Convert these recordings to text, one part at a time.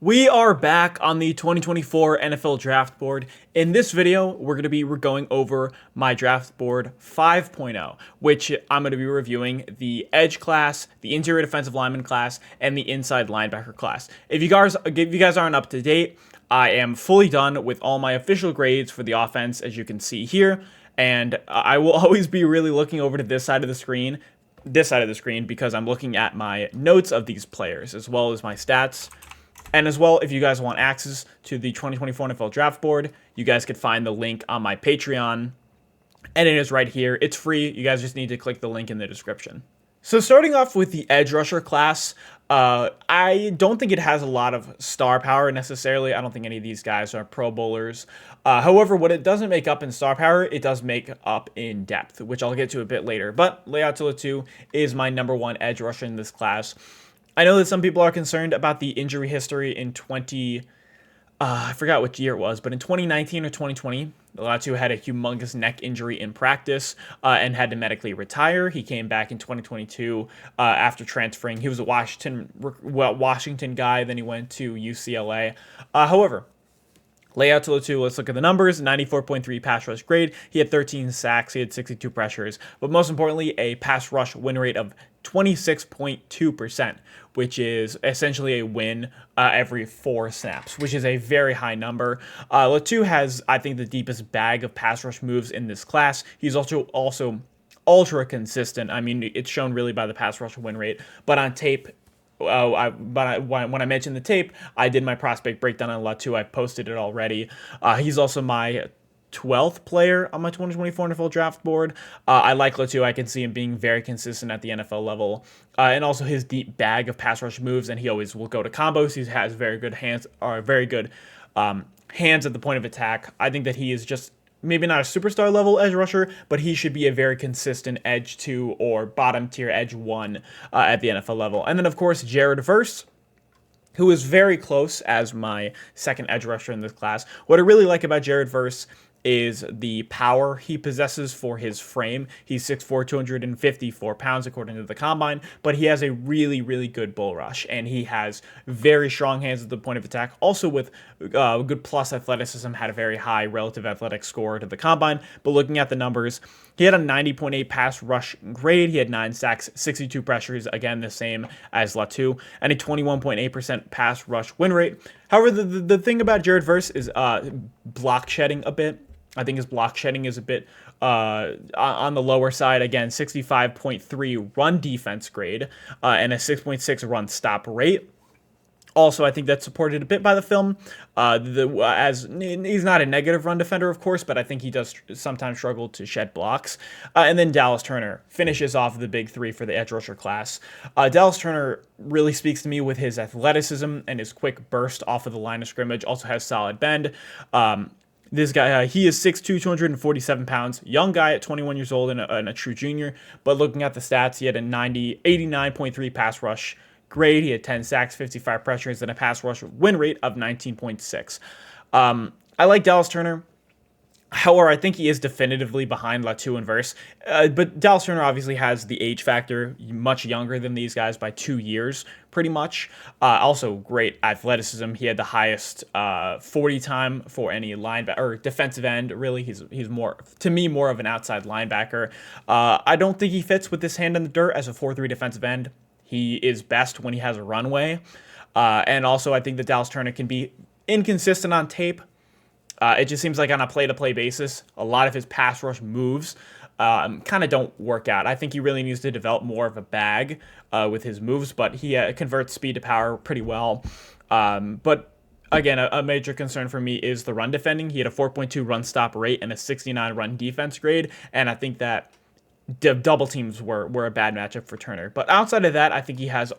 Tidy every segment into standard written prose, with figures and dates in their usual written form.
We are back on the 2024 NFL Draft Board. In this video, we're going over my draft board 5.0, which I'm going to be reviewing the edge class, the interior defensive lineman class, and the inside linebacker class. If you guys aren't up to date, I am fully done with all my official grades for the offense, as you can see here, and I will always be really looking over to this side of the screen, because I'm looking at my notes of these players as well as my stats. And as well, if you guys want access to the 2024 NFL Draft Board, you guys could find the link on my Patreon. And it is right here. It's free. You guys just need to click the link in the description. So starting off with the edge rusher class, I don't think it has a lot of star power necessarily. I don't think any of these guys are Pro Bowlers. However, what it doesn't make up in star power, it does make up in depth, which I'll get to a bit later. But Le'a Tulu is my number one edge rusher in this class. I know that some people are concerned about the injury history in I forgot which year it was, but in 2019 or 2020, Latu had a humongous neck injury in practice and had to medically retire. He came back in 2022 after transferring. He was a Washington guy, then he went to UCLA. However, Le'a Tulu, let's look at the numbers. 94.3 pass rush grade. He had 13 sacks. He had 62 pressures. But most importantly, a pass rush win rate of 26.2%, which is essentially a win every 4 snaps, which is a very high number. Latu has, I think, the deepest bag of pass rush moves in this class. He's also ultra consistent. I mean, it's shown really by the pass rush win rate, but on tape, when I mentioned the tape, I did my prospect breakdown on Latu. I posted it already. He's also my 12th player on my 2024 NFL Draft Board. I like Latu. I can see him being very consistent at the NFL level, and also his deep bag of pass rush moves. And he always will go to combos. He has very good hands, hands at the point of attack. I think that he is just maybe not a superstar level edge rusher, but he should be a very consistent edge 2 or bottom tier edge 1 at the NFL level. And then, of course, Jer'Zhan, who is very close as my second edge rusher in this class. What I really like about Jer'Zhan is the power he possesses for his frame. He's 6'4", 254 pounds according to the combine, but he has a really, really good bull rush, and he has very strong hands at the point of attack. Also with good plus athleticism, had a very high relative athletic score to the combine. But looking at the numbers, he had a 90.8 pass rush grade. He had 9 sacks, 62 pressures, again the same as Latu, and a 21.8% pass rush win rate. However, the thing about Jer'Zhan is block shedding a bit. I think his block shedding is a bit on the lower side. Again, 65.3 run defense grade and a 6.6 run stop rate. Also, I think that's supported a bit by the film, as he's not a negative run defender, of course, but I think he does sometimes struggle to shed blocks. And then Dallas Turner finishes off the big 3 for the edge rusher class. Dallas Turner really speaks to me with his athleticism and his quick burst off of the line of scrimmage. Also has solid bend. This guy, he is 6'2", 247 pounds, young guy at 21 years old and a true junior. But looking at the stats, he had a 89.3 pass rush grade. He had 10 sacks, 55 pressures, and a pass rush win rate of 19.6. I like Dallas Turner. However, I think he is definitively behind Latu and Verse. But Dallas Turner obviously has the age factor, much younger than these guys by 2 years, pretty much. Also, great athleticism. He had the highest 40 time for any linebacker or defensive end. Really, he's more, to me, more of an outside linebacker. I don't think he fits with this hand in the dirt as a 4-3 defensive end. He is best when he has a runway. And also, I think that Dallas Turner can be inconsistent on tape. It just seems like on a play-to-play basis, a lot of his pass rush moves kind of don't work out. I think he really needs to develop more of a bag with his moves, but he converts speed to power pretty well. But again, a major concern for me is the run defending. He had a 4.2 run stop rate and a 69 run defense grade, and I think that double teams were a bad matchup for Turner. But outside of that, I think he has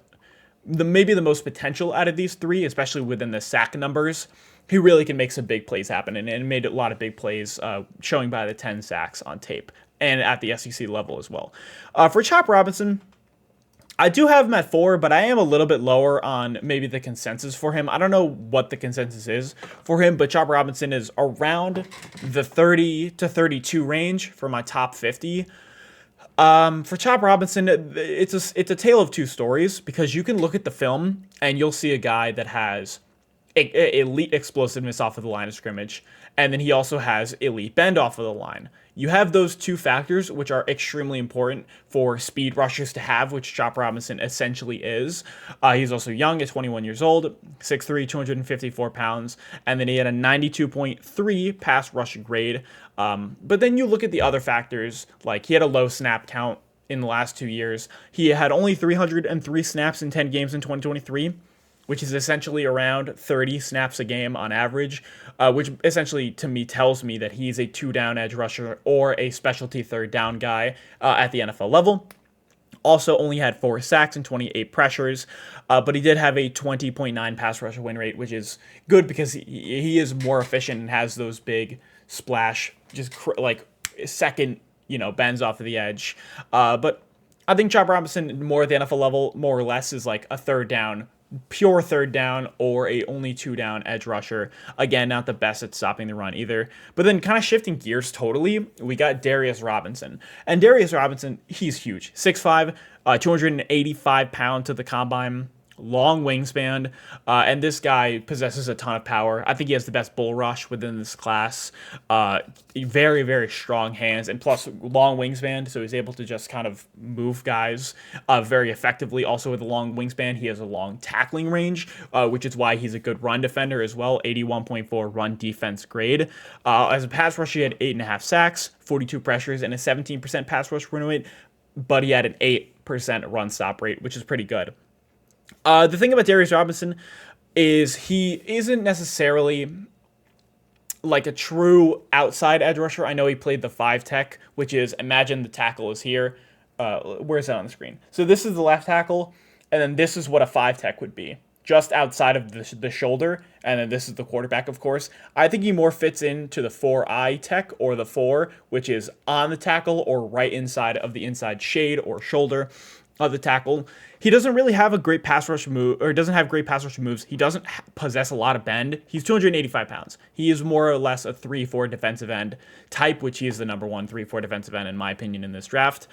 maybe the most potential out of these 3, especially within the sack numbers. He really can make some big plays happen, and made a lot of big plays, showing by the 10 sacks on tape and at the SEC level as well. For Chop Robinson, I do have him at 4, but I am a little bit lower on maybe the consensus for him. I don't know what the consensus is for him, but Chop Robinson is around the 30 to 32 range for my top 50. For Chop Robinson, it's a tale of 2 stories, because you can look at the film and you'll see a guy that has elite explosiveness off of the line of scrimmage, and then he also has elite bend off of the line. You have those two factors, which are extremely important for speed rushers to have, which Chop Robinson essentially is. He's also young at 21 years old, 6'3", 254 pounds, and then he had a 92.3 pass rush grade. But then you look at the other factors, like he had a low snap count in the last 2 years. He had only 303 snaps in 10 games in 2023, which is essentially around 30 snaps a game on average, which essentially to me tells me that he's a 2-down edge rusher or a specialty 3rd-down guy at the NFL level. Also only had 4 sacks and 28 pressures, but he did have a 20.9 pass rush win rate, which is good because he is more efficient and has those big splash, just like second, bends off of the edge. But I think Chop Robinson more at the NFL level, more or less, is like a 3rd-down, pure 3rd-down, or a only 2-down edge rusher. Again, not the best at stopping the run either. But then kind of shifting gears totally, we got Darius Robinson. And Darius Robinson, he's huge. 6'5", 285 pounds to the combine. Long wingspan, and this guy possesses a ton of power. I think he has the best bull rush within this class. Very, very strong hands, and plus long wingspan, so he's able to just kind of move guys very effectively. Also with a long wingspan, he has a long tackling range, which is why he's a good run defender as well. 81.4 run defense grade. As a pass rusher, he had 8.5 sacks, 42 pressures, and a 17% pass rush win rate, but he had an 8% run stop rate, which is pretty good. The thing about Darius Robinson is he isn't necessarily like a true outside edge rusher. I know he played the 5 tech, which is, imagine the tackle is here. Where's that on the screen? So this is the left tackle, and then this is what a 5 tech would be, just outside of the shoulder, and then this is the quarterback, of course. I think he more fits into the 4-eye tech, or the 4, which is on the tackle or right inside of the inside shade or shoulder of the tackle. He doesn't really have a great pass rush move, or doesn't have great pass rush moves. He doesn't possess a lot of bend. He's 285 pounds. He is more or less a 3-4 defensive end type, which he is the number 1 3-4 defensive end in my opinion in this draft.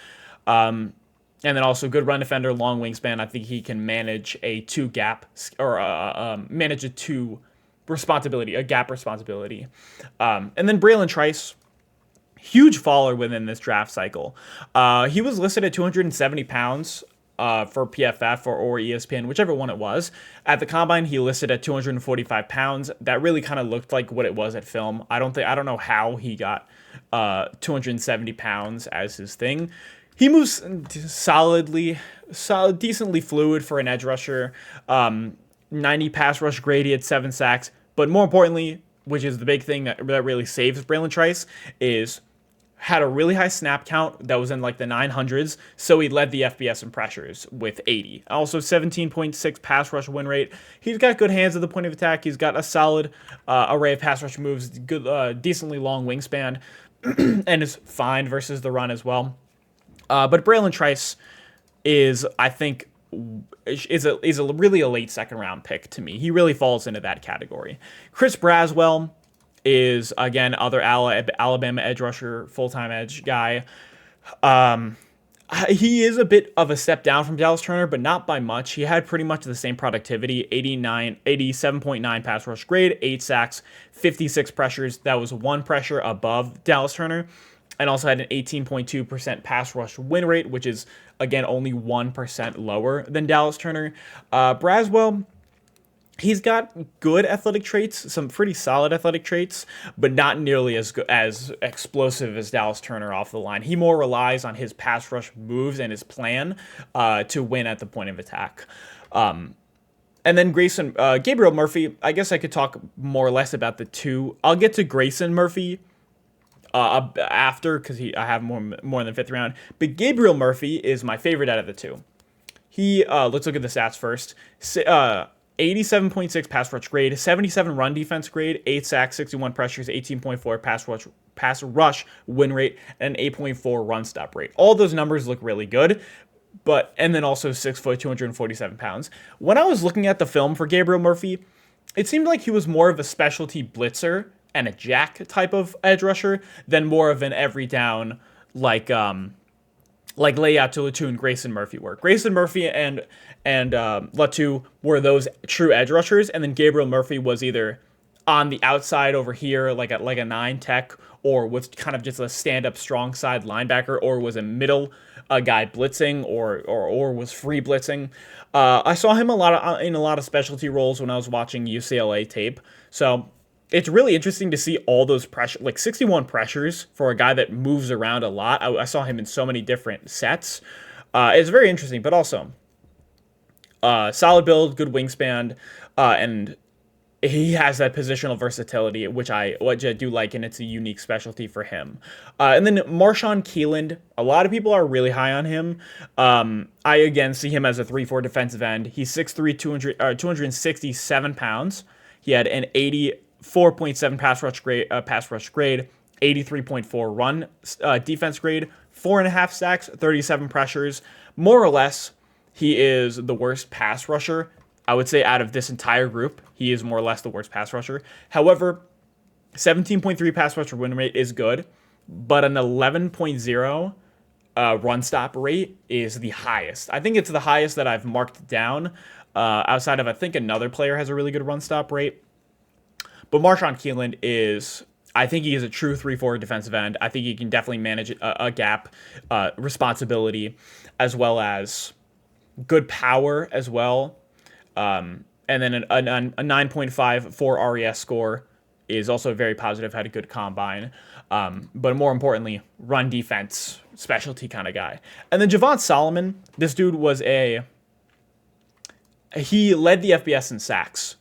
And then also good run defender, long wingspan. I think he can manage a 2 gap, or manage a 2 responsibility, a gap responsibility. And then Braylon Trice, huge faller within this draft cycle. He was listed at 270 pounds for PFF or ESPN, whichever one it was. At the combine, he listed at 245 pounds. That really kind of looked like what it was at film. I don't know how he got 270 pounds as his thing. He moves decently fluid for an edge rusher. 90 pass rush grade. He had 7 sacks. But more importantly, which is the big thing that really saves Braylon Trice, is had a really high snap count that was in like the 900s, so he led the FBS in pressures with 80. Also 17.6 pass rush win rate. He's got good hands at the point of attack. He's got a solid array of pass rush moves, good, decently long wingspan, and is fine versus the run as well. But Braylon Trice is, I think, is a really a late 2nd round pick to me. He really falls into that category. Chris Braswell is, again, other Alabama edge rusher, full-time edge guy. He is a bit of a step down from Dallas Turner, but not by much. He had pretty much the same productivity, 87.9 pass rush grade, 8 sacks, 56 pressures. That was 1 pressure above Dallas Turner, and also had an 18.2% pass rush win rate, which is, again, only 1% lower than Dallas Turner. Braswell, he's got good athletic traits, some pretty solid athletic traits, but not nearly as explosive as Dallas Turner off the line. He more relies on his pass rush moves and his plan to win at the point of attack. And then Gabriel Murphy, I guess I could talk more or less about the two. I'll get to Grayson Murphy after, because I have more than 5th round. But Gabriel Murphy is my favorite out of the two. He, let's look at the stats first. 87.6 pass rush grade, 77 run defense grade, 8 sacks, 61 pressures, 18.4 pass rush win rate, and an 8.4 run stop rate. All those numbers look really good, and then also 6 foot, 247 pounds. When I was looking at the film for Gabriel Murphy, it seemed like he was more of a specialty blitzer and a jack type of edge rusher than more of an every down, like like layout to Latu and Grayson Murphy were. Grayson Murphy and Latu were those true edge rushers, and then Gabriel Murphy was either on the outside over here, like a 9 tech, or was kind of just a stand-up strong side linebacker, or was a middle guy blitzing, or was free blitzing. I saw him in a lot of specialty roles when I was watching UCLA tape. So it's really interesting to see all those pressure, like 61 pressures for a guy that moves around a lot. I saw him in so many different sets. It's very interesting, but also solid build, good wingspan, and he has that positional versatility, which I do like, and it's a unique specialty for him. And then Marshawn Keeland, a lot of people are really high on him. I, again, see him as a 3-4 defensive end. He's 6'3", 267 pounds. He had an 84.7 pass rush grade, 83.4 run defense grade, 4.5 sacks, 37 pressures. More or less, he is the worst pass rusher. I would say out of this entire group, he is more or less the worst pass rusher. However, 17.3 pass rusher win rate is good, but an 11.0 run stop rate is the highest. I think it's the highest that I've marked down, outside of, I think, another player has a really good run stop rate. But Marshawn Keeland is, I think he is a true 3-4 defensive end. I think he can definitely manage a gap responsibility, as well as good power as well. And then a 9.5 for RES score is also very positive, had a good combine. But more importantly, run defense, specialty kind of guy. And then Javon Solomon, this dude was he led the FBS in sacks.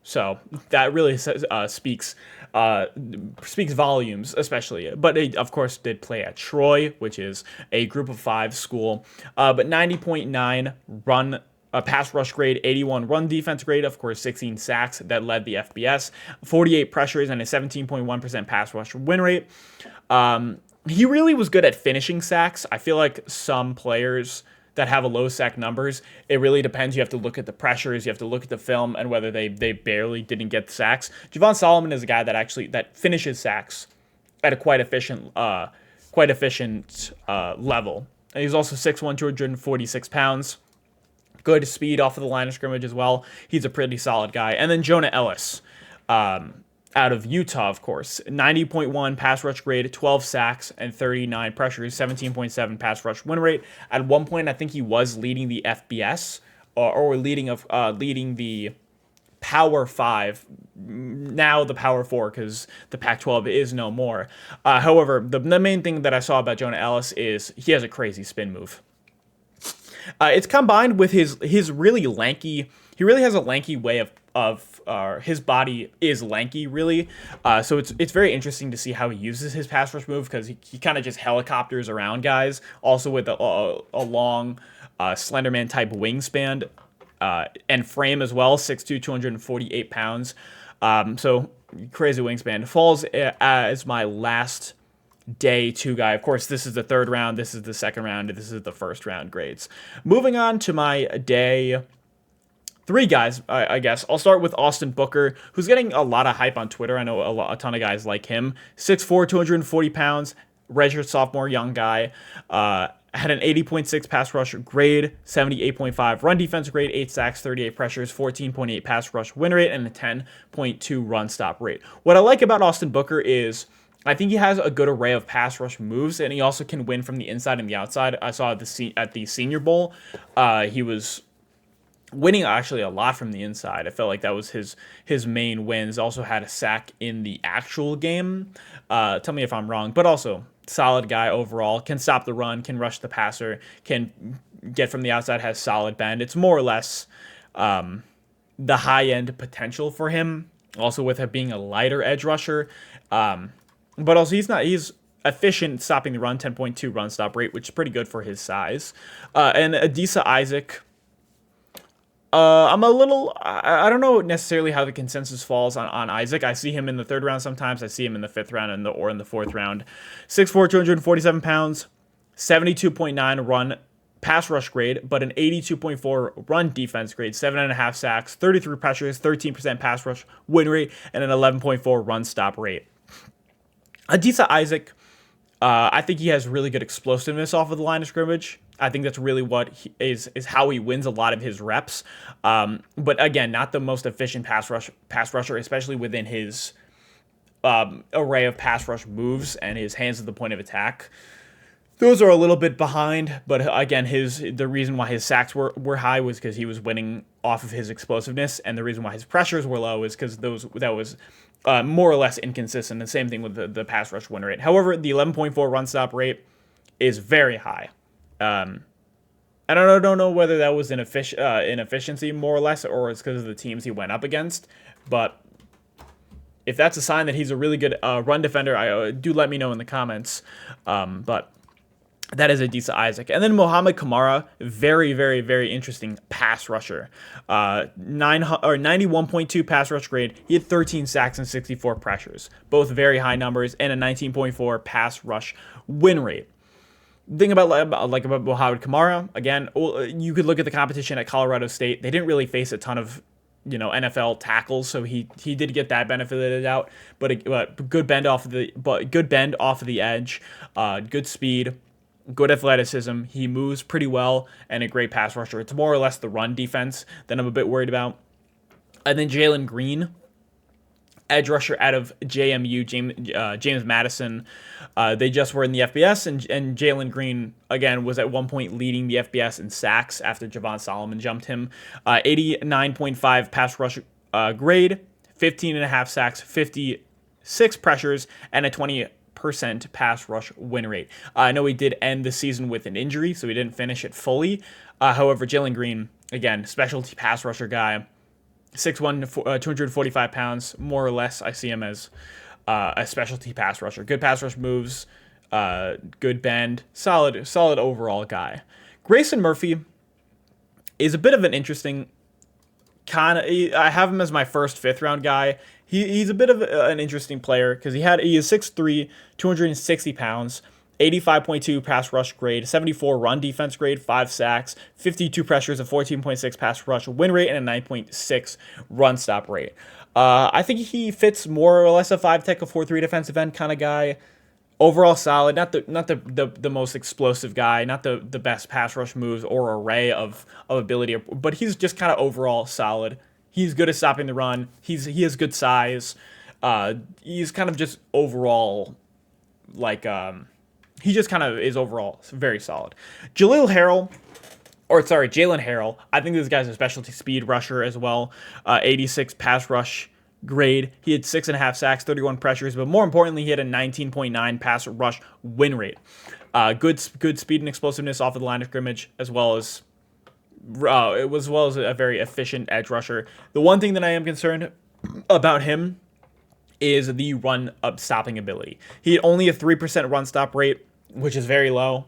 So that really speaks volumes, especially. But he, of course, did play at Troy, which is a group of 5 school. But 90.9 run pass rush grade, 81 run defense grade, of course, 16 sacks that led the FBS, 48 pressures, and a 17.1% pass rush win rate. He really was good at finishing sacks. I feel like some players that have a low sack numbers, it really depends. You have to look at the pressures, you have to look at the film, and whether they barely didn't get the sacks. Javon Solomon is a guy that finishes sacks at a quite efficient level. And he's also 6'1", 246 pounds. Good speed off of the line of scrimmage as well. He's a pretty solid guy. And then Jonah Ellis, out of Utah, of course. 90.1 pass rush grade, 12 sacks, and 39 pressures, 17.7 pass rush win rate. At one point, I think he was leading the FBS, or leading the Power 5, now the Power 4, because the Pac-12 is no more. However, the main thing that I saw about Jonah Ellis is he has a crazy spin move. It's combined with his really lanky. He really has a lanky way of his body is lanky, really. So it's very interesting to see how he uses his pass rush move, because he kind of just helicopters around guys. Also with a long Slenderman type wingspan and frame as well, 6'2", 248 pounds. So crazy wingspan. Falls as my last day 2 guy. Of course, this is the 3rd round, this is the 2nd round, and this is the 1st round grades. Moving on to my day 3 guys, I guess. I'll start with Austin Booker, who's getting a lot of hype on Twitter. I know a ton of guys like him. 6'4", 240 pounds, redshirt sophomore, young guy. Had an 80.6 pass rush grade, 78.5 run defense grade, 8 sacks, 38 pressures, 14.8 pass rush win rate, and a 10.2 run stop rate. What I like about Austin Booker is I think he has a good array of pass rush moves, and he also can win from the inside and the outside. I saw at the Senior Bowl, he was winning actually a lot from the inside. I felt like that was his main wins. Also had a sack in the actual game. Tell me if I'm wrong, but also solid guy overall. Can stop the run, can rush the passer, can get from the outside, has solid bend. It's more or less the high-end potential for him. Also with him being a lighter edge rusher. But also he's efficient stopping the run, 10.2 run stop rate, which is pretty good for his size. And Adisa Isaac, I don't know necessarily how the consensus falls on Isaac. I see him in the 3rd round sometimes. I see him in the 5th round or in the 4th round. 6'4", 247 pounds, 72.9 run pass rush grade, but an 82.4 run defense grade, 7.5 sacks, 33 pressures, 13% pass rush win rate, and an 11.4 run stop rate. Adisa Isaac, I think he has really good explosiveness off of the line of scrimmage. I think that's really what is how he wins a lot of his reps. But again, not the most efficient pass rusher, especially within his array of pass rush moves and his hands at the point of attack. Those are a little bit behind, but again, the reason why his sacks were high was because he was winning off of his explosiveness, and the reason why his pressures were low is because that was more or less inconsistent. The same thing with the pass rush win rate. However, the 11.4 run stop rate is very high. I don't know whether that was inefficiency more or less, or it's because of the teams he went up against, but if that's a sign that he's a really good run defender, do let me know in the comments. But that is Adisa Isaac. And then Mohamed Kamara, very, very, very interesting pass rusher. 91.2 pass rush grade. He had 13 sacks and 64 pressures. Both very high numbers, and a 19.4 pass rush win rate. The thing about Mohamed Kamara, again, you could look at the competition at Colorado State. They didn't really face a ton of NFL tackles, so he did get that benefit of the doubt. But good bend off of the edge, good speed, good athleticism. He moves pretty well, and a great pass rusher. It's more or less the run defense that I'm a bit worried about. And then Jalen Green, edge rusher out of JMU, James Madison. They just were in the FBS, and Jalen Green, again, was at one point leading the FBS in sacks after Javon Solomon jumped him. 89.5 pass rush grade, 15.5 sacks, 56 pressures, and a 20% pass rush win rate. I know he did end the season with an injury, so he didn't finish it fully. However, Jalen Green, again, specialty pass rusher guy, 6'1", 245 pounds, more or less. I see him as a specialty pass rusher. Good pass rush moves, good bend, solid overall guy. Grayson Murphy is a bit of an interesting kind of. I have him as my first 5th round guy. He's a bit of an interesting player because he is 6'3", 260 pounds. 85.2 pass rush grade, 74 run defense grade, 5 sacks, 52 pressures, a 14.6 pass rush win rate, and a 9.6 run stop rate. I think he fits more or less a 5-tech, a 4-3 defensive end kind of guy. Overall solid, not the most explosive guy, not the best pass rush moves or array of ability, but he's just kind of overall solid. He's good at stopping the run. He has good size. He's kind of just overall he just kind of is overall very solid. Jalen Harrell, I think this guy's a specialty speed rusher as well. 86 pass rush grade. He had 6.5 sacks, 31 pressures, but more importantly, he had a 19.9 pass rush win rate. Good speed and explosiveness off of the line of scrimmage, as well as a very efficient edge rusher. The one thing that I am concerned about him is the run up stopping ability. He had only a 3% run stop rate, which is very low.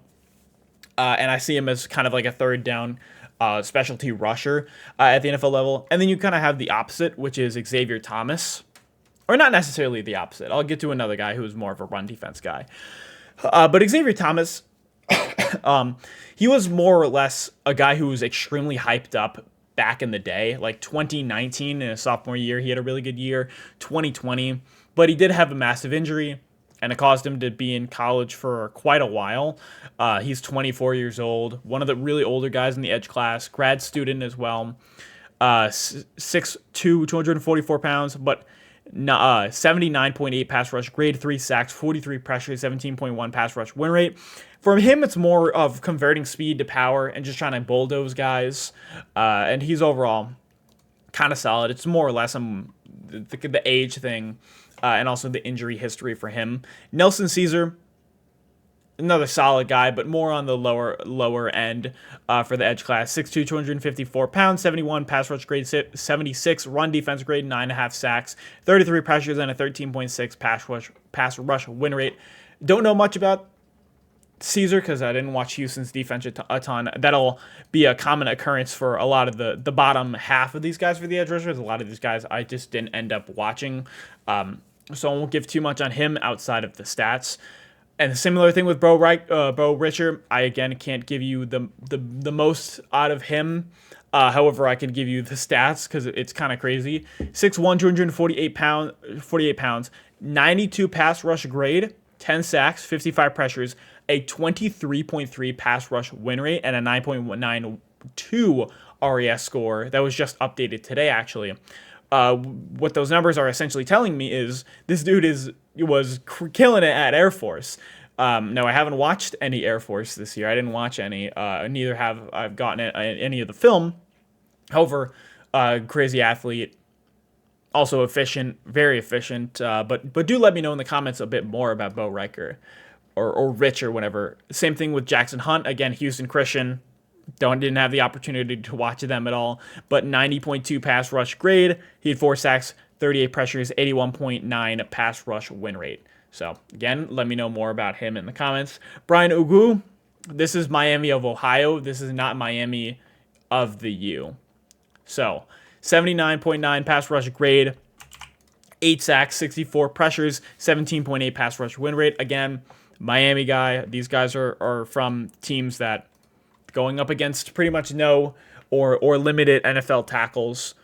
And I see him as kind of like a third down specialty rusher at the NFL level. And then you kind of have the opposite, which is Xavier Thomas. Or not necessarily the opposite. I'll get to another guy who is more of a run defense guy. But Xavier Thomas, he was more or less a guy who was extremely hyped up back in the day, like 2019 in his sophomore year. He had a really good year, 2020, but he did have a massive injury, and it caused him to be in college for quite a while. He's 24 years old, one of the really older guys in the edge class, grad student as well. 6'2", 244 pounds, but 79.8 pass rush grade, 3 sacks, 43 pressures, 17.1 pass rush win rate. For him, it's more of converting speed to power and just trying to bulldoze guys. And he's overall kind of solid. It's more or less the age thing and also the injury history for him. Nelson Caesar, another solid guy, but more on the lower end for the edge class. 6'2", 254 pounds, 71 pass rush grade, 76 run defense grade, 9.5 sacks, 33 pressures, and a 13.6 pass rush win rate. Don't know much about Caesar because I didn't watch Houston's defense a ton. That'll be a common occurrence for a lot of the bottom half of these guys for the edge rushers. A lot of these guys I just didn't end up watching. So I won't give too much on him outside of the stats. And a similar thing with Bo Richard. I, again, can't give you the most out of him. However, I can give you the stats because it's kind of crazy. 6'1", 248 pounds, 92 pass rush grade, 10 sacks, 55 pressures, a 23.3 pass rush win rate, and a 9.92 RES score that was just updated today, actually. What those numbers are essentially telling me is this dude was killing it at Air Force. No, I haven't watched any Air Force this year. I didn't watch any. Neither have I've gotten any of the film. However, crazy athlete, also efficient, very efficient. But do let me know in the comments a bit more about Bo Riker or Rich or whatever. Same thing with Jackson Hunt. Again, Houston Christian. Didn't have the opportunity to watch them at all, but 90.2 pass rush grade. He had 4 sacks, 38 pressures, 81.9 pass rush win rate. So again, let me know more about him in the comments. Brian Ugu, this is Miami of Ohio. This is not Miami of the U. So 79.9 pass rush grade, 8 sacks, 64 pressures, 17.8 pass rush win rate. Again, Miami guy. These guys are from teams that going up against pretty much no or limited NFL tackles.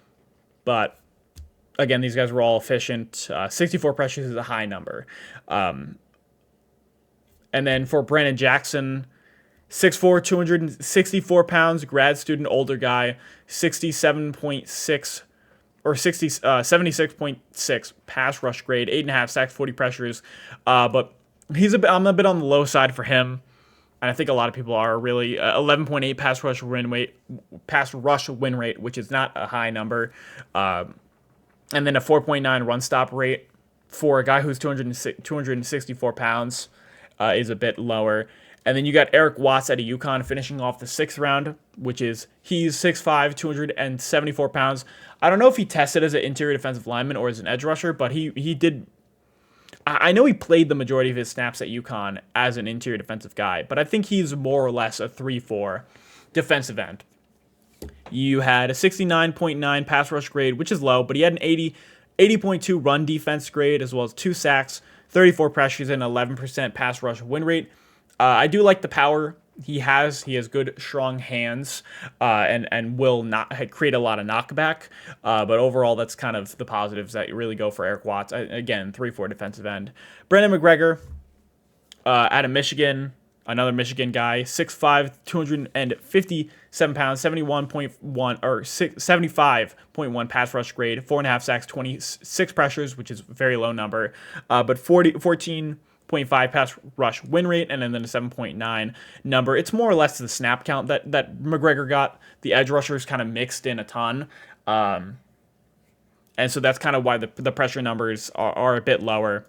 But again, these guys were all efficient. 64 pressures is a high number. And then for Brandon Jackson, 6'4", 264 pounds, grad student, older guy, 67.6 or 76.6 pass rush grade, 8.5 sacks, 40 pressures. But I'm a bit on the low side for him. And I think a lot of people are really 11.8 pass rush win rate, which is not a high number. And then a 4.9 run stop rate for a guy who's 264 pounds is a bit lower. And then you got Eric Watts out of UConn finishing off the 6th round, which is he's 6'5", 274 pounds. I don't know if he tested as an interior defensive lineman or as an edge rusher, but he did. I know he played the majority of his snaps at UConn as an interior defensive guy, but I think he's more or less a 3-4 defensive end. You had a 69.9 pass rush grade, which is low, but he had an 80.2 run defense grade, as well as 2 sacks, 34 pressures, and 11% pass rush win rate. I do like the power he has. He has good, strong hands, and will not create a lot of knockback. But overall, that's kind of the positives that really go for Eric Watts. Again, 3-4 defensive end. Brandon McGregor, out of Michigan, another Michigan guy, 6'5", 257 pounds, 75.1 pass rush grade, 4.5 sacks, 26 pressures, which is a very low number, but 14.5 pass rush win rate, and then a 7.9 number. It's more or less the snap count that McGregor got. The edge rushers kind of mixed in a ton. And so that's kind of why the pressure numbers are a bit lower.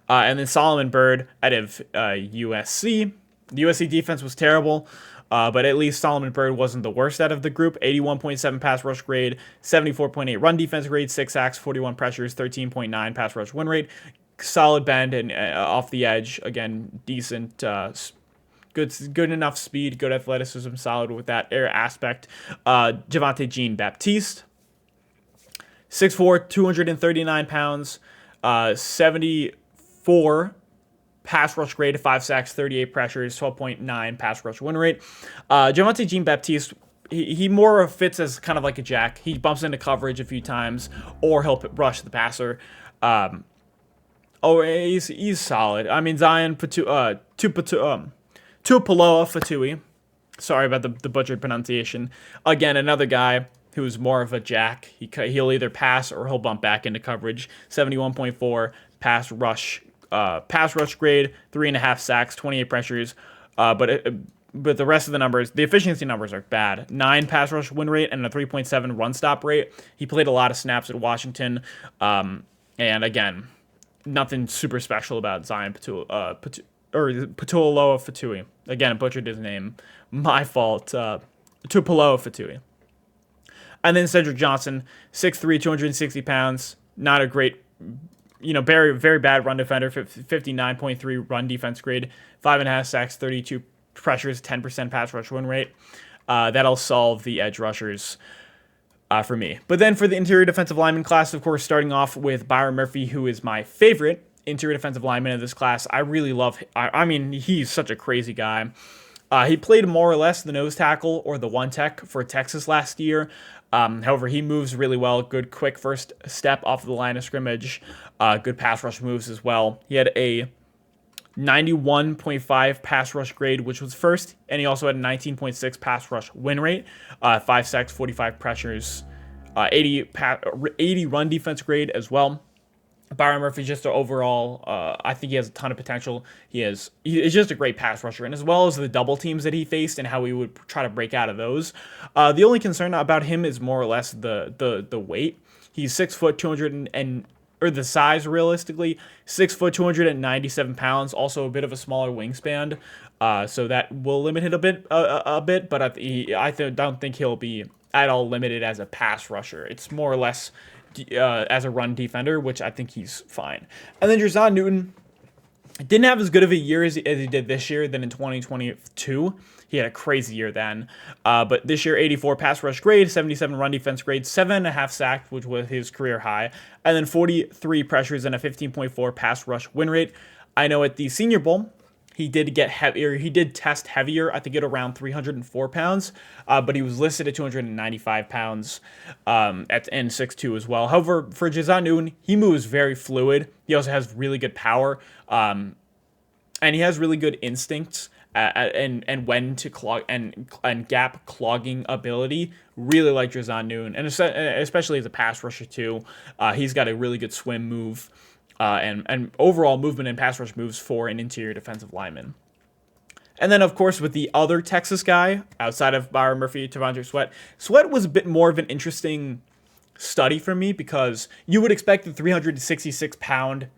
And then Solomon Byrd out of USC. The USC defense was terrible, but at least Solomon Byrd wasn't the worst out of the group. 81.7 pass rush grade, 74.8 run defense grade, 6 sacks, 41 pressures, 13.9 pass rush win rate. Solid bend and off the edge. Again, decent, good enough speed, good athleticism, solid with that air aspect. Javonte Jean-Baptiste, 6'4", 239 pounds, 74 pass rush grade, 5 sacks, 38 pressures, 12.9 pass rush win rate. Javonte Jean-Baptiste, he more fits as kind of like a jack. He bumps into coverage a few times, or he'll rush the passer. He's solid. I mean, Zion Tupuloa Fatui. Sorry about the butchered pronunciation. Again, another guy who's more of a jack. He'll either pass or he'll bump back into coverage. 71.4 pass rush grade, 3.5 sacks, 28 pressures. But the rest of the numbers, the efficiency numbers are bad. 9 pass rush win rate and a 3.7 run stop rate. He played a lot of snaps at Washington. And again, nothing super special about Zion Tupuloa Fatui. Again, I butchered his name. My fault. Tupuloa Fatui. And then Cedric Johnson, 6'3", 260 pounds. Not a great, very, very bad run defender. 59.3 run defense grade. 5.5 sacks, 32 pressures, 10% pass rush win rate. That'll solve the edge rushers for me. But then for the interior defensive lineman class, of course, starting off with Byron Murphy, who is my favorite interior defensive lineman in this class. I really love him. I mean, he's such a crazy guy. He played more or less the nose tackle or the one tech for Texas last year. However, he moves really well. Good quick first step off the line of scrimmage. Good pass rush moves as well. He had a 91.5 pass rush grade, which was first, and he also had a 19.6 pass rush win rate, 5 sacks, 45 pressures, 80 run defense grade as well. Byron Murphy, just overall, I think he has a ton of potential. He's just a great pass rusher, and as well as the double teams that he faced and how he would try to break out of those. The only concern about him is more or less the weight. He's 6 foot 200 or the size realistically, 6 foot 297 pounds. Also a bit of a smaller wingspan, so that will limit it a bit. But I don't think he'll be at all limited as a pass rusher. It's more or less as a run defender, which I think he's fine. And then Jer'Zhan Newton didn't have as good of a year as he did this year than in 2022. He had a crazy year then. But this year, 84 pass rush grade, 77 run defense grade, 7.5 sacks, which was his career high, and then 43 pressures and a 15.4 pass rush win rate. I know at the Senior Bowl, he did get heavier. He did test heavier, I think at around 304 pounds, but he was listed at 295 pounds and 6'2" as well. However, for Jer'Zhan Newton, he moves very fluid. He also has really good power, and he has really good instincts and when to clog and gap clogging ability. Really like Jer'Zhan Newton, and especially as a pass rusher too. He's got a really good swim move. And overall movement and pass rush moves for an interior defensive lineman. And then, of course, with the other Texas guy, outside of Byron Murphy, T'Vondre Sweat. Sweat was a bit more of an interesting study for me because you would expect the 366-pound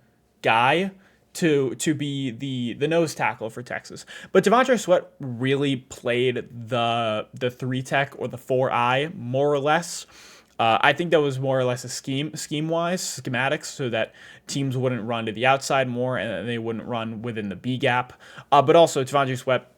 guy to be the nose tackle for Texas. But T'Vondre Sweat really played the 3-tech or the 4-eye, more or less. I think that was more or less a schematics, so that teams wouldn't run to the outside more and they wouldn't run within the B gap. But also, T'Vondre Sweat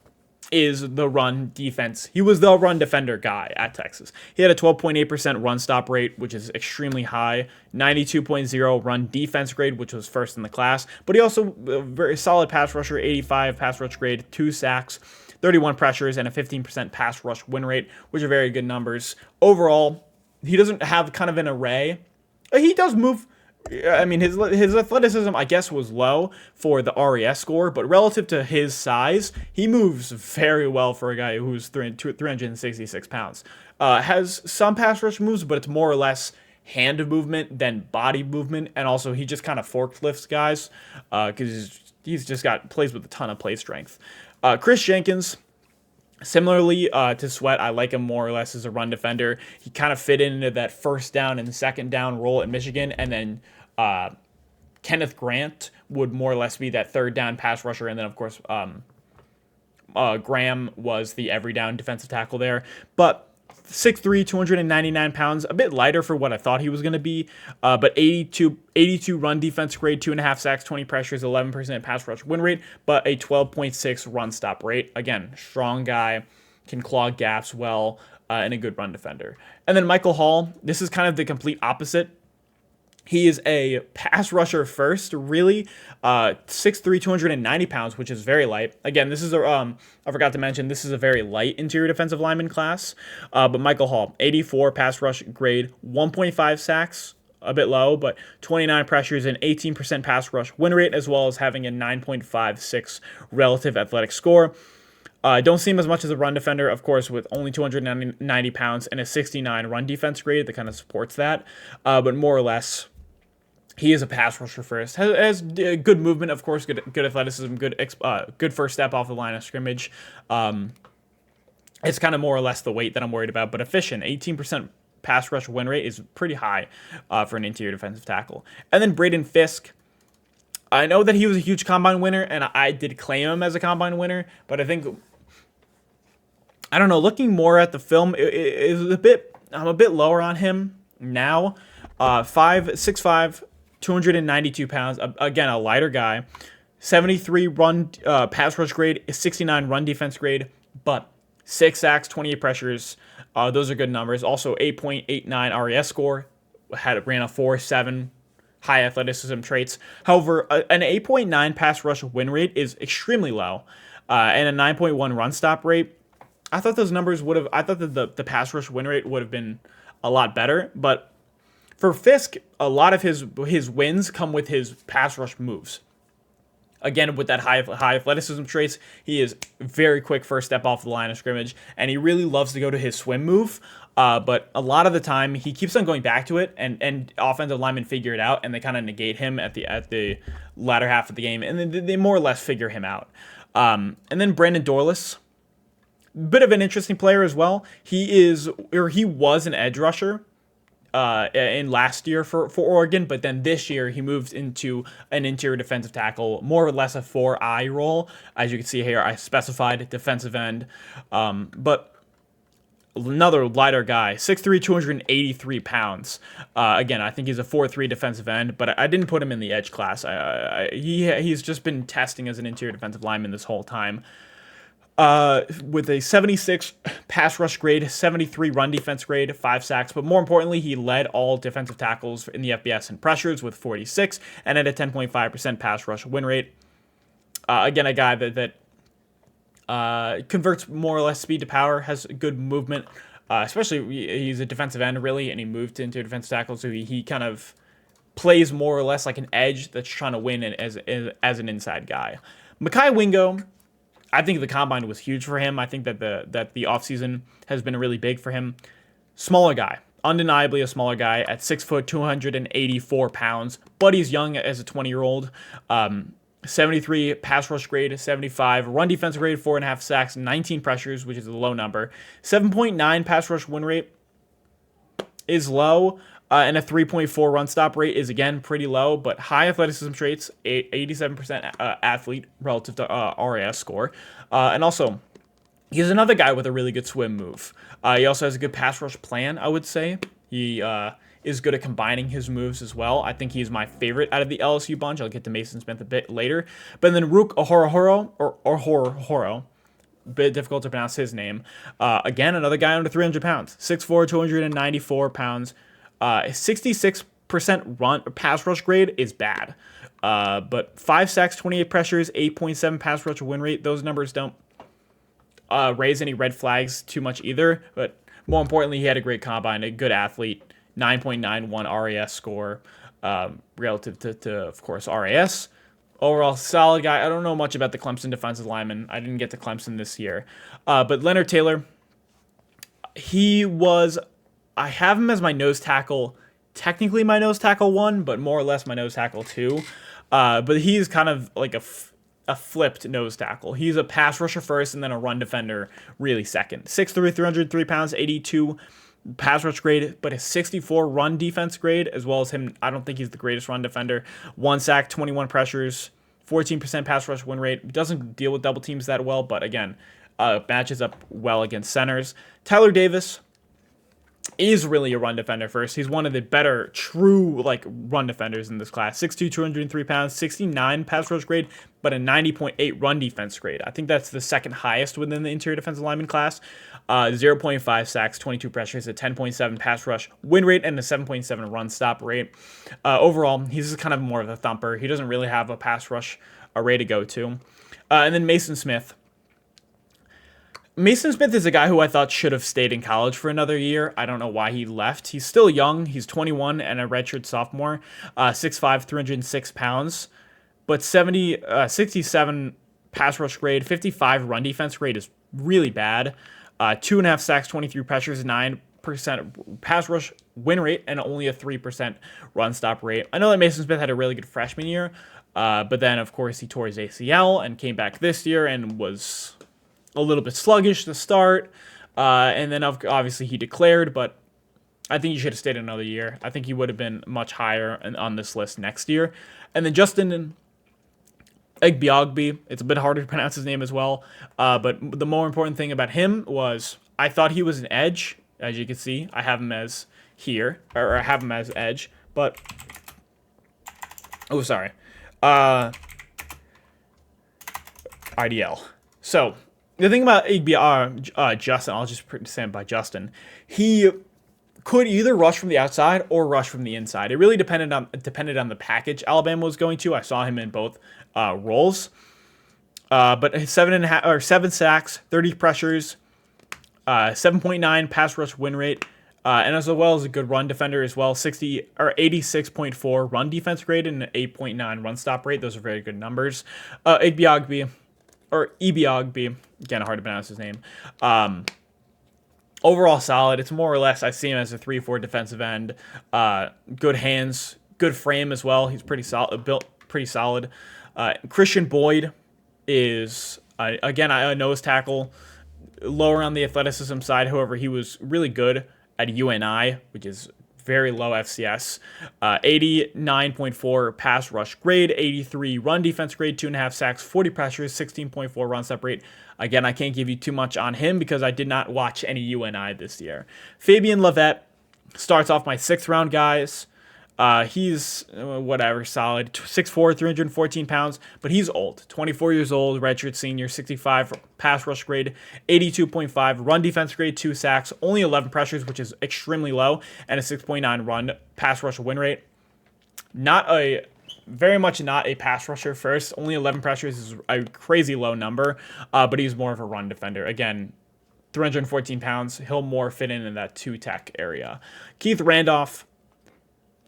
is the run defense. He was the run defender guy at Texas. He had a 12.8% run stop rate, which is extremely high, 92.0 run defense grade, which was first in the class. But he also a very solid pass rusher, 85 pass rush grade, 2 sacks, 31 pressures, and a 15% pass rush win rate, which are very good numbers. Overall, he doesn't have kind of an array. He does move. I mean, his athleticism, I guess, was low for the RES score, but relative to his size, he moves very well for a guy who's 366 pounds. Has some pass rush moves, but it's more or less hand movement than body movement, and also he just kind of forklifts guys because he's just plays with a ton of play strength. Chris Jenkins. Similarly to Sweat, I like him more or less as a run defender. He kind of fit into that first down and second down role at Michigan, and then Kenneth Grant would more or less be that third down pass rusher, and then of course Graham was the every down defensive tackle there. But 6'3", 299 pounds, a bit lighter for what I thought he was going to be, but 82 run defense grade, 2.5 sacks, 20 pressures, 11% pass rush win rate, but a 12.6 run stop rate. Again, strong guy, can clog gaps well, and a good run defender. And then Michael Hall, this is kind of the complete opposite. He is a pass rusher first, really. 6'3", 290 pounds, which is very light. Again, this is I forgot to mention, this is a very light interior defensive lineman class. But Michael Hall, 84 pass rush grade, 1.5 sacks, a bit low, but 29 pressures and 18% pass rush win rate, as well as having a 9.56 relative athletic score. Don't see him as much as a run defender, of course, with only 290 pounds and a 69 run defense grade that kind of supports that. But more or less, he is a pass rusher first. Has good movement, of course, good athleticism, good first step off the line of scrimmage. It's kind of more or less the weight that I'm worried about, but efficient. 18% pass rush win rate is pretty high for an interior defensive tackle. And then Braden Fisk. I know that he was a huge combine winner, and I did claim him as a combine winner, but I think, I don't know, looking more at the film, I'm a bit lower on him now. 6'5", 292 pounds, again, a lighter guy, 73 run pass rush grade, 69 run defense grade, but 6 sacks, 28 pressures. Those are good numbers. Also, 8.89 RES score, ran a 4.7, high athleticism traits. However, an 8.9 pass rush win rate is extremely low, and a 9.1 run stop rate. I thought those numbers I thought that the pass rush win rate would have been a lot better. But for Fisk, a lot of his wins come with his pass rush moves. Again, with that high athleticism traits, he is very quick first step off the line of scrimmage, and he really loves to go to his swim move. But a lot of the time, he keeps on going back to it, and offensive linemen figure it out, and they kind of negate him at the latter half of the game, and then they more or less figure him out. And then Brandon Dorlus, bit of an interesting player as well. He was an edge rusher in last year for Oregon, but then this year he moved into an interior defensive tackle, more or less a 4-eye role. As you can see here, I specified defensive end, but another lighter guy, 6'3", 283 pounds. Again, I think he's a 4-3 defensive end, but I didn't put him in the edge class. He's just been testing as an interior defensive lineman this whole time. With a 76 pass rush grade, 73 run defense grade, 5 sacks, but more importantly, he led all defensive tackles in the FBS in pressures with 46 and at a 10.5% pass rush win rate. Again, a guy that converts more or less speed to power, has good movement, especially he's a defensive end really, and he moved into a defensive tackle, so he kind of plays more or less like an edge that's trying to win as an inside guy. Mekhi Wingo, I think the combine was huge for him. I think that the offseason has been really big for him. Smaller guy. Undeniably a smaller guy at 6 foot, 284 pounds. But he's young as a 20-year-old. 73 pass rush grade, 75 run defense grade, 4.5 sacks, 19 pressures, which is a low number. 7.9 pass rush win rate is low. And a 3.4 run stop rate is, again, pretty low, but high athleticism traits, 87% athlete relative to RAS score. And also, he's another guy with a really good swim move. He also has a good pass rush plan, I would say. He is good at combining his moves as well. I think he's my favorite out of the LSU bunch. I'll get to Mason Smith a bit later. But then Rook Ohorohoro, bit difficult to pronounce his name. Again, another guy under 300 pounds, 6'4", 294 pounds. 66% run pass rush grade is bad, but 5 sacks, 28 pressures, 8.7 pass rush win rate. Those numbers don't raise any red flags too much either. But more importantly, he had a great combine, a good athlete, 9.91 RAS score relative to of course RAS. Overall, solid guy. I don't know much about the Clemson defensive lineman. I didn't get to Clemson this year, but Leonard Taylor, I have him as my nose tackle, technically my nose tackle 1, but more or less my nose tackle 2. But he's kind of like a flipped nose tackle. He's a pass rusher first and then a run defender really second. 6'3", 303 pounds, 82 pass rush grade, but a 64 run defense grade, as well as him. I don't think he's the greatest run defender. 1 sack, 21 pressures, 14% pass rush win rate. Doesn't deal with double teams that well, but again, matches up well against centers. Tyler Davis is really a run defender first. He's one of the better true run defenders in this class. 6'2", 203 pounds, 69 pass rush grade, but a 90.8 run defense grade. I think that's the second highest within the interior defensive lineman class. 0.5 sacks, 22 pressures, a 10.7 pass rush win rate, and a 7.7 run stop rate. Overall, he's just kind of more of a thumper. He doesn't really have a pass rush array to go to. And then Mason Smith. Mason Smith is a guy who I thought should have stayed in college for another year. I don't know why he left. He's still young. He's 21 and a redshirt sophomore, 6'5", 306 pounds, but 67 pass rush grade, 55 run defense grade is really bad. 2.5 sacks, 23 pressures, 9% pass rush win rate, and only a 3% run stop rate. I know that Mason Smith had a really good freshman year, but then, of course, he tore his ACL and came back this year and was a little bit sluggish to start, and then obviously he declared, but I think he should have stayed another year. I think he would have been much higher on this list next year. And then Justin Egbiogbe, it's a bit harder to pronounce his name as well, but the more important thing about him was I thought he was an edge. As you can see, I have him as here, or I have him as edge, but IDL. So the thing about Justin, I'll just stand by Justin. He could either rush from the outside or rush from the inside. It really depended on the package Alabama was going to. I saw him in both roles. But 7 sacks, 30 pressures, 7.9 pass rush win rate, And as well as a good run defender as well, 60 or 86.4 run defense grade and an 8.9 run stop rate. Those are very good numbers. Igbiogby, or Ebiogby, again, hard to pronounce his name. Overall solid. It's more or less, I see him as a 3-4 defensive end. Good hands, good frame as well. He's pretty solid, built pretty solid. Christian Boyd is, again, a nose tackle, lower on the athleticism side. However, he was really good at UNI, which is very low FCS. 89.4 pass rush grade, 83 run defense grade, 2.5 sacks, 40 pressures, 16.4 run stop rate. Again, I can't give you too much on him because I did not watch any UNI this year. Fabian Levette starts off my 6th round guys. He's whatever, solid, 6'4", 314 pounds, but he's old, 24 years old, redshirt senior, 65 pass rush grade, 82.5 run defense grade, 2 sacks, only 11 pressures, which is extremely low, and a 6.9 run pass rush win rate. Very much not a pass rusher first. Only 11 pressures is a crazy low number, but he's more of a run defender. Again, 314 pounds, he'll more fit in that 2-tech area. Keith Randolph,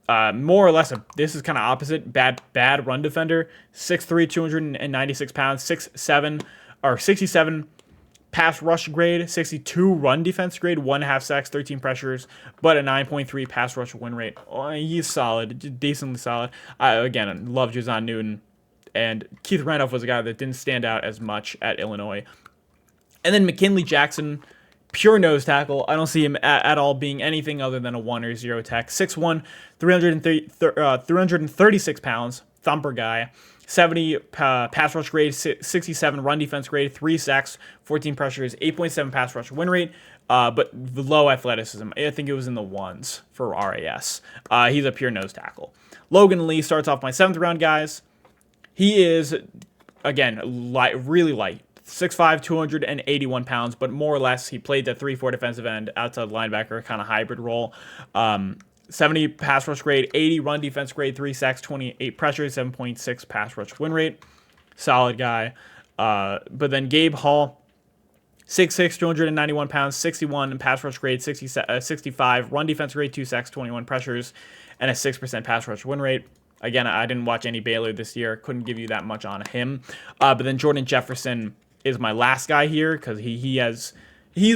more or less, this is kind of opposite. Bad run defender. 6'3", 296 pounds, 67 pass rush grade, 62 run defense grade, 1.5 sacks, 13 pressures, but a 9.3 pass rush win rate. Oh, he's solid, decently solid. Again, love Jer'Zhan Newton, and Keith Randolph was a guy that didn't stand out as much at Illinois. And then McKinley Jackson, pure nose tackle. I don't see him at all being anything other than a 1 or 0 tech. 6'1", 336 pounds, thumper guy. 70 pass rush grade, 67 run defense grade, 3 sacks, 14 pressures, 8.7 pass rush win rate, but the low athleticism. I think it was in the 1s for RAS. He's a pure nose tackle. Logan Lee starts off my 7th round, guys. He is, again, really light. 6'5", 281 pounds, but more or less he played the 3-4 defensive end, outside linebacker, kind of hybrid role. 70 pass rush grade, 80 run defense grade, 3 sacks, 28 pressures, 7.6 pass rush win rate. Solid guy. But then Gabe Hall, 6'6", 291 pounds, 61 in pass rush grade, 65 run defense grade, 2 sacks, 21 pressures, and a 6% pass rush win rate. Again, I didn't watch any Baylor this year. Couldn't give you that much on him. But then Jordan Jefferson is my last guy here because he's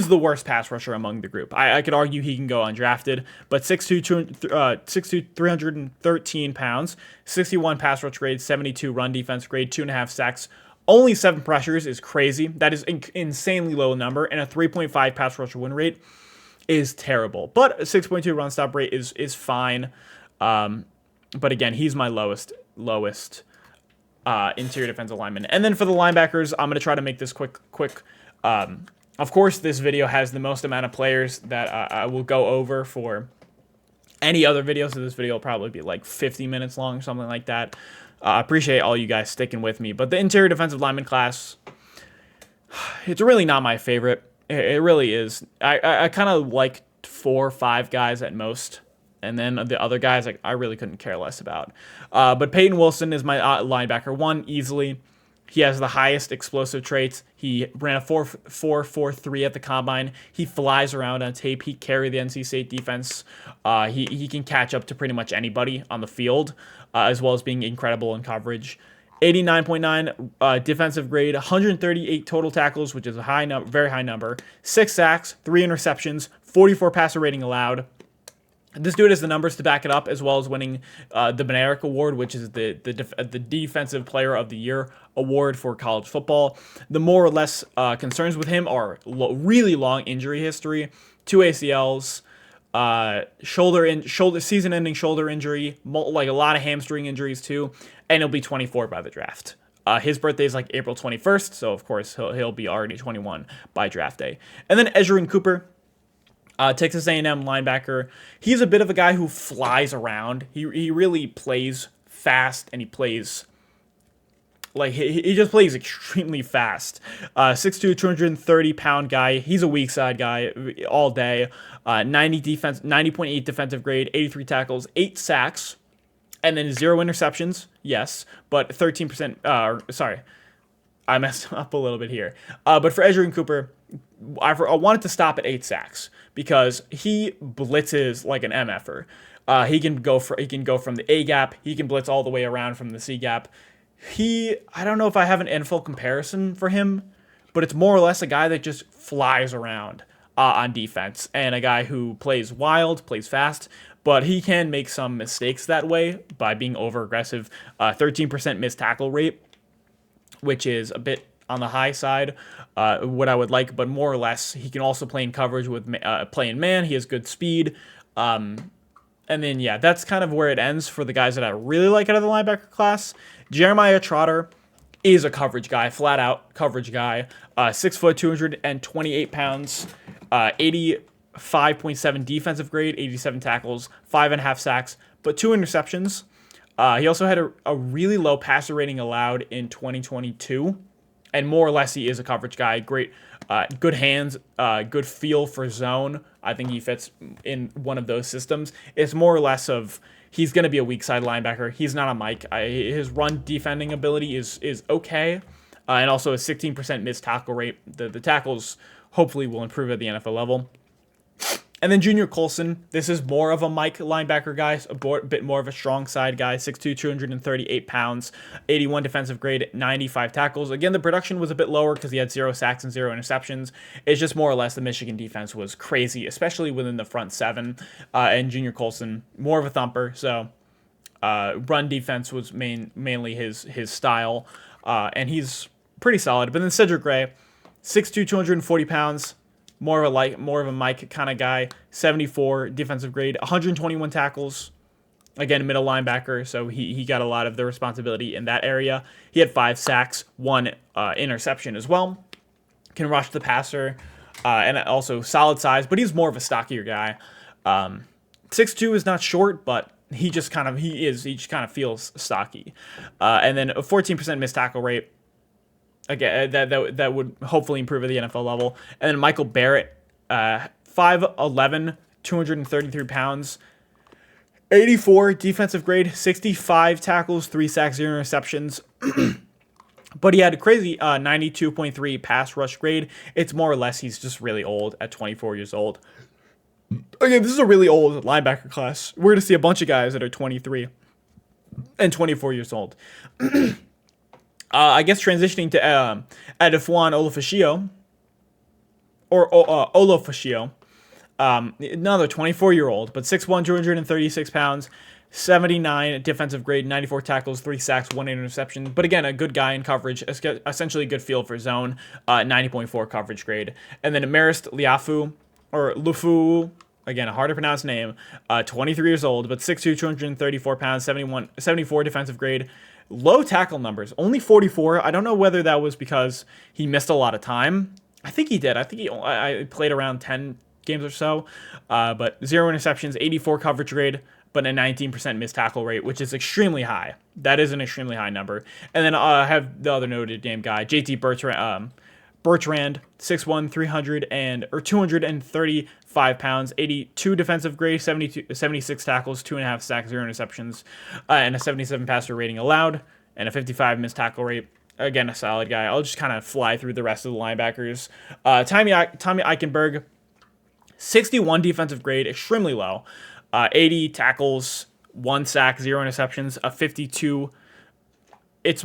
the worst pass rusher among the group. I could argue he can go undrafted, but 6'2", 313 pounds, 61 pass rush grade, 72 run defense grade, 2.5 sacks, only 7 pressures is crazy. That is an insanely low number, and a 3.5 pass rush win rate is terrible. But a 6.2 run stop rate is fine. But again, he's my lowest interior defensive lineman. And then for the linebackers, I'm going to try to make this quick. Of course, this video has the most amount of players that I will go over for any other video, so this video will probably be like 50 minutes long, something like that. I appreciate all you guys sticking with me. But the interior defensive lineman class, it's really not my favorite. It really is. I kind of like 4 or 5 guys at most. And then the other guys, I really couldn't care less about. But Peyton Wilson is my linebacker 1 easily. He has the highest explosive traits. He ran a 4.43 at the combine. He flies around on tape. He carried the NC State defense. He can catch up to pretty much anybody on the field, as well as being incredible in coverage. 89.9 defensive grade, 138 total tackles, which is a very high number. 6 sacks, 3 interceptions, 44 passer rating allowed. This dude has the numbers to back it up, as well as winning the Benaric Award, which is the Defensive Player of the Year award for college football. The more or less concerns with him are really long injury history, 2 ACLs, season-ending shoulder injury, like a lot of hamstring injuries too, and he'll be 24 by the draft. His birthday is like April 21st, so of course he'll be already 21 by draft day. And then Jer'Zhan Cooper, Texas A&M linebacker. He's a bit of a guy who flies around. He really plays fast, and he plays like he just plays extremely fast. 6'2", 230-pound guy. He's a weak side guy all day. 90.8 defensive grade, 83 tackles, 8 sacks, and then 0 interceptions. Yes, but 13%. Sorry, I messed up a little bit here. But for Jer'Zhan Cooper, I wanted to stop at 8 sacks because he blitzes like an MFer. He can go from the A gap. He can blitz all the way around from the C gap. I don't know if I have an info comparison for him, but it's more or less a guy that just flies around on defense, and a guy who plays wild, plays fast, but he can make some mistakes that way by being over aggressive. 13% missed tackle rate, which is a bit on the high side, what I would like, but more or less, he can also play in coverage with playing man. He has good speed. And then, yeah, that's kind of where it ends for the guys that I really like out of the linebacker class. Jeremiah Trotter is a coverage guy, flat out coverage guy. 6 foot, 228 pounds, 85.7 defensive grade, 87 tackles, 5.5 sacks, but 2 interceptions. He also had a really low passer rating allowed in 2022. And more or less, he is a coverage guy. Great, good hands, good feel for zone. I think he fits in one of those systems. It's more or less of he's going to be a weak side linebacker. He's not a Mike. His run defending ability is okay, and also a 16% missed tackle rate. The tackles hopefully will improve at the NFL level. And then Junior Colson, this is more of a Mike linebacker guy, a bit more of a strong side guy, 6'2", 238 pounds, 81 defensive grade, 95 tackles. Again, the production was a bit lower because he had 0 sacks and 0 interceptions. It's just more or less the Michigan defense was crazy, especially within the front seven. And Junior Colson, more of a thumper, so run defense was mainly his style, and he's pretty solid. But then Cedric Gray, 6'2", 240 pounds, more of a Mike kind of guy, 74 defensive grade, 121 tackles. Again, middle linebacker, so he got a lot of the responsibility in that area. He had 5 sacks, 1 interception as well. Can rush the passer, and also solid size, but he's more of a stockier guy. 6'2" is not short, but he just kind of feels stocky. And then a 14% missed tackle rate. Again, that would hopefully improve at the NFL level. And then Michael Barrett, 5'11", 233 pounds, 84 defensive grade, 65 tackles, 3 sacks, 0 interceptions. But he had a crazy 92.3 pass rush grade. It's more or less he's just really old at 24 years old. Again, this is a really old linebacker class. We're going to see a bunch of guys that are 23 and 24 years old. I guess transitioning to Adefwan Olufashio, or Olufashio, another 24-year-old, but 6'1", 236 pounds, 79 defensive grade, 94 tackles, 3 sacks, 1 interception. But again, a good guy in coverage, essentially a good feel for zone, 90.4 coverage grade. And then Marist Liafu, or Lufu, again, a hard to pronounce name, 23 years old, but 6'2", 234 pounds, 74 defensive grade. Low tackle numbers, only 44. I don't know whether that was because he missed a lot of time. I think he did. I think I played around 10 games or so. But 0 interceptions, 84 coverage grade, but a 19% missed tackle rate, which is extremely high. That is an extremely high number. And then I have the other Notre Dame guy, JT Bertrand, 6'1", 235 pounds, 82 defensive grade, 76 tackles, 2.5 sacks, 0 interceptions, and a 77 passer rating allowed, and a 55 missed tackle rate. Again, a solid guy. I'll just kind of fly through the rest of the linebackers. Tommy Eichenberg, 61 defensive grade, extremely low, 80 tackles, 1 sack, 0 interceptions, a 52.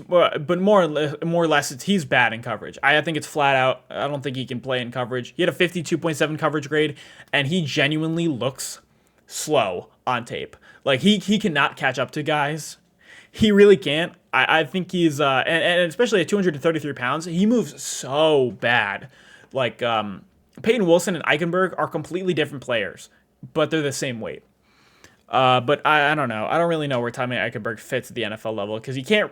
But more or less, he's bad in coverage. I think it's flat out. I don't think he can play in coverage. He had a 52.7 coverage grade, and he genuinely looks slow on tape. Like, he cannot catch up to guys. He really can't. I think he's, and especially at 233 pounds, he moves so bad. Like, Peyton Wilson and Eichenberg are completely different players, but they're the same weight. But I don't know. I don't really know where Tommy Eichenberg fits at the NFL level, because he can't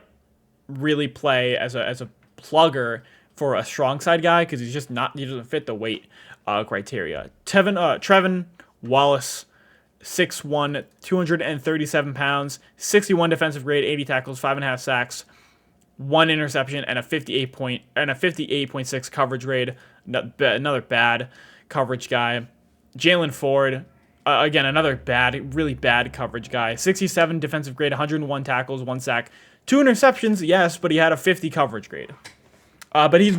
really play as a plugger for a strong side guy, because he doesn't fit the weight criteria. Trevin Wallace, 6'1", 237 pounds, 61 defensive grade, 80 tackles, 5.5 sacks, 1 interception, and a 58.6 coverage grade. Another bad coverage guy. Jalen Ford, again, another really bad coverage guy. 67 defensive grade, 101 tackles, 1 sack, 2 interceptions, yes, but he had a 50 coverage grade. But he's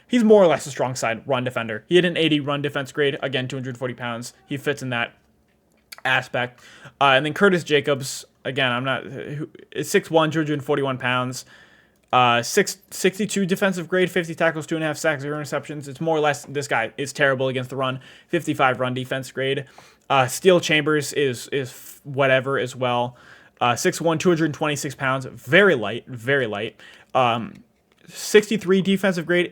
he's more or less a strong side run defender. He had an 80 run defense grade. Again, 240 pounds. He fits in that aspect. And then Curtis Jacobs, again, I'm not, is 6'1", 241 pounds. 62 defensive grade, 50 tackles, 2.5 sacks, 0 interceptions. It's more or less, this guy is terrible against the run. 55 run defense grade. Steel Chambers is whatever as well. 6'1", 226 pounds, very light, very light. 63 defensive grade,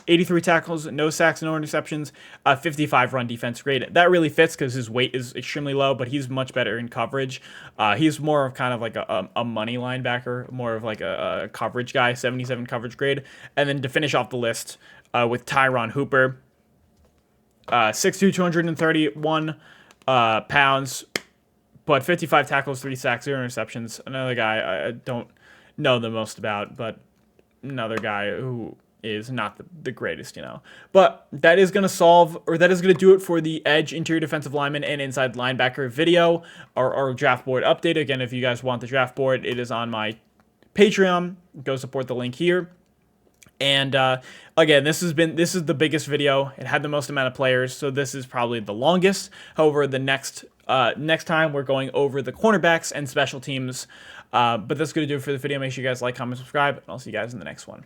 83 tackles, no sacks, no interceptions, 55 run defense grade. That really fits because his weight is extremely low, but he's much better in coverage. He's more of kind of like a money linebacker, more of like a coverage guy, 77 coverage grade. And then to finish off the list with Tyron Hooper, 6'2", 231 pounds, but 55 tackles, 3 sacks, 0 interceptions. Another guy I don't know the most about, but another guy who is not the greatest, But that is going to do it for the edge, interior defensive lineman, and inside linebacker video, or draft board update. Again, if you guys want the draft board, it is on my Patreon. Go support the link here. And again, this is the biggest video. It had the most amount of players, so this is probably the longest. However, the next time we're going over the cornerbacks and special teams. But that's going to do it for the video. Make sure you guys like, comment, subscribe, and I'll see you guys in the next one.